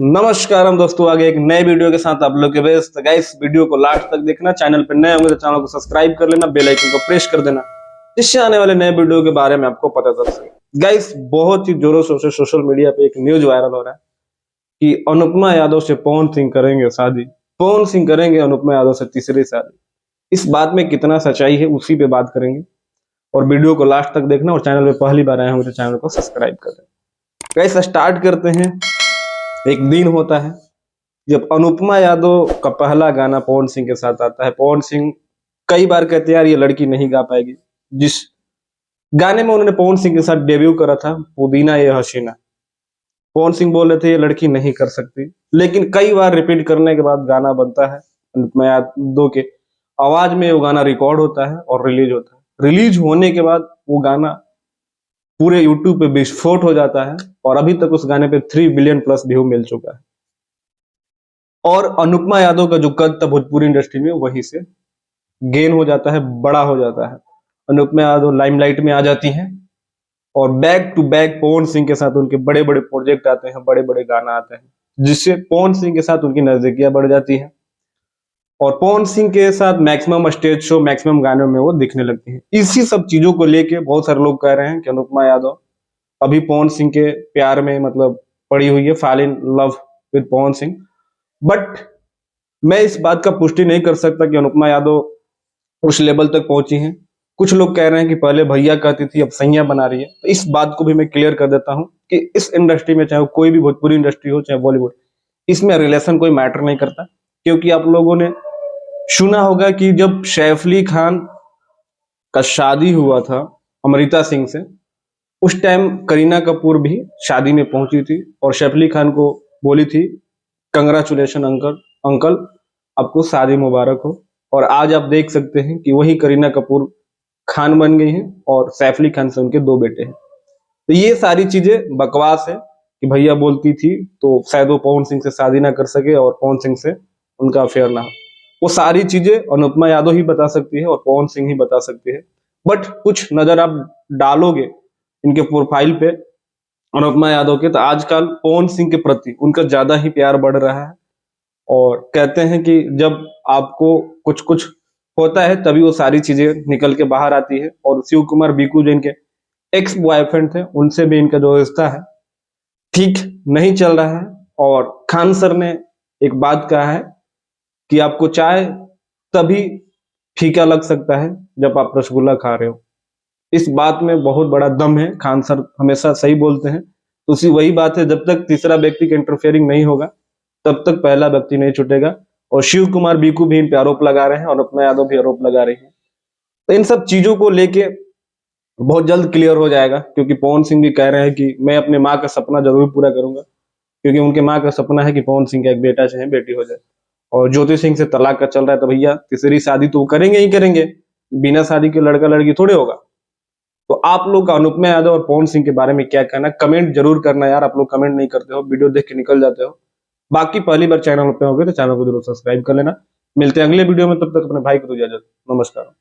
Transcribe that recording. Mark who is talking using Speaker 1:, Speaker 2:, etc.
Speaker 1: नमस्कार हम दोस्तों, आगे एक नए वीडियो के साथ आप लोग के व्यस्त। गाइस, वीडियो को लास्ट तक देखना। चैनल पर नए होंगे तो चैनल को सब्सक्राइब कर लेना, बेल आइकन को प्रेस कर देना, जिससे आने वाले नए वीडियो के बारे में आपको पता चल सके। गाइस, बहुत ही जोरों शोरों से सोशल मीडिया पे एक न्यूज वायरल हो रहा है कि अनुपमा यादव से पवन सिंह करेंगे शादी। पवन सिंह करेंगे अनुपमा यादव से तीसरी शादी। इस बात में कितना सच्चाई है उसी पे बात करेंगे, और वीडियो को लास्ट तक देखना। और चैनल पे पहली बार आए होंगे तो चैनल को सब्सक्राइब कर देना। गाइस, स्टार्ट करते हैं। एक दिन होता है जब अनुपमा यादव का पहला गाना पवन सिंह के साथ आता है। पवन सिंह कई बार कहते हैं यार ये लड़की नहीं गा पाएगी। जिस गाने में उन्होंने पवन सिंह के साथ डेब्यू करा था, पुदीना ये हसीना, पवन सिंह बोल रहे थे ये लड़की नहीं कर सकती। लेकिन कई बार रिपीट करने के बाद गाना बनता है। अनुपमा यादव के आवाज में वो गाना रिकॉर्ड होता है और रिलीज होता है। रिलीज होने के बाद वो गाना पूरे यूट्यूब पे विस्फोट हो जाता है, और अभी तक उस गाने पे 3 बिलियन प्लस व्यू मिल चुका है। और अनुपमा यादव का जो कद था भोजपुरी इंडस्ट्री में, वहीं से गेन हो जाता है, बड़ा हो जाता है। अनुपमा यादव लाइमलाइट में आ जाती हैं, और back to back Pawan Singh के साथ उनके बड़े बड़े प्रोजेक्ट आते हैं, बड़े बड़े गाना आते हैं, जिससे पवन सिंह के साथ उनकी नजदीकियां बढ़ जाती है। और पवन सिंह के साथ मैक्सिमम स्टेज शो, मैक्सिमम गानों में वो दिखने लगती हैं। इसी सब चीजों को लेके बहुत सारे लोग कह रहे हैं कि अनुपमा यादव अभी पवन सिंह के प्यार में मतलब पड़ी हुई है, fall in love with Pawan Singh. But मैं इस बात का पुष्टि नहीं कर सकता कि अनुपमा यादव उस लेवल तक पहुंची हैं। कुछ लोग कह रहे हैं कि पहले भैया कहती थी अब सैया बना रही है। तो इस बात को भी मैं क्लियर कर देता हूं कि इस इंडस्ट्री में, चाहे कोई भी भोजपुरी इंडस्ट्री हो चाहे बॉलीवुड, इसमें रिलेशन कोई मैटर नहीं करता। क्योंकि आप लोगों ने सुना होगा कि जब सैफ अली खान का शादी हुआ था अमृता सिंह से, उस टाइम करीना कपूर भी शादी में पहुंची थी और सैफ अली खान को बोली थी कंग्रेचुलेशन अंकल, अंकल आपको शादी मुबारक हो। और आज आप देख सकते हैं कि वही करीना कपूर खान बन गई हैं, और सैफ अली खान से उनके 2 बेटे हैं। तो ये सारी चीजें बकवास है कि भैया बोलती थी तो शायद वो पवन सिंह से शादी ना कर सके और पवन सिंह से उनका अफेयर ना हो। वो सारी चीजें अनुपमा यादव ही बता सकती है और पवन सिंह ही बता सकती है। बट कुछ नजर आप डालोगे इनके प्रोफाइल पे अनुपमा यादव के, तो आजकल पवन सिंह के प्रति उनका ज्यादा ही प्यार बढ़ रहा है। और कहते हैं कि जब आपको कुछ कुछ होता है तभी वो सारी चीजें निकल के बाहर आती है। और शिव कुमार बीकू जो इनके एक्स बॉयफ्रेंड थे, उनसे भी इनका जो रिश्ता है ठीक नहीं चल रहा है। और खान सर ने एक बात कहा है कि आपको चाय तभी फीका लग सकता है जब आप रसगुल्ला खा रहे हो। इस बात में बहुत बड़ा दम है। खान सर हमेशा सही बोलते हैं। तो उसी वही बात है, जब तक तीसरा व्यक्ति के इंटरफेयरिंग नहीं होगा तब तक पहला व्यक्ति नहीं छूटेगा। और शिव कुमार बीकू भी इन पे आरोप लगा रहे हैं और अनुपमा यादव भी आरोप लगा रही है। तो इन सब चीजों को लेके बहुत जल्द क्लियर हो जाएगा, क्योंकि पवन सिंह भी कह रहे हैं कि मैं अपने माँ का सपना जरूर पूरा करूंगा, क्योंकि उनके माँ का सपना है कि पवन सिंह का एक बेटा चाहे बेटी हो जाए। और ज्योति सिंह से तलाक का चल रहा है, तो भैया तीसरी शादी तो करेंगे ही करेंगे, बिना शादी के लड़का लड़की थोड़े होगा। तो आप लोग का अनुपमा यादव और पवन सिंह के बारे में क्या कहना, कमेंट जरूर करना यार। आप लोग कमेंट नहीं करते हो, वीडियो देख के निकल जाते हो। बाकी पहली बार चैनल पे हो गए तो चैनल को जरूर सब्सक्राइब कर लेना। मिलते हैं अगले वीडियो में, तब तक अपने भाई को दो इजाजत। नमस्कार।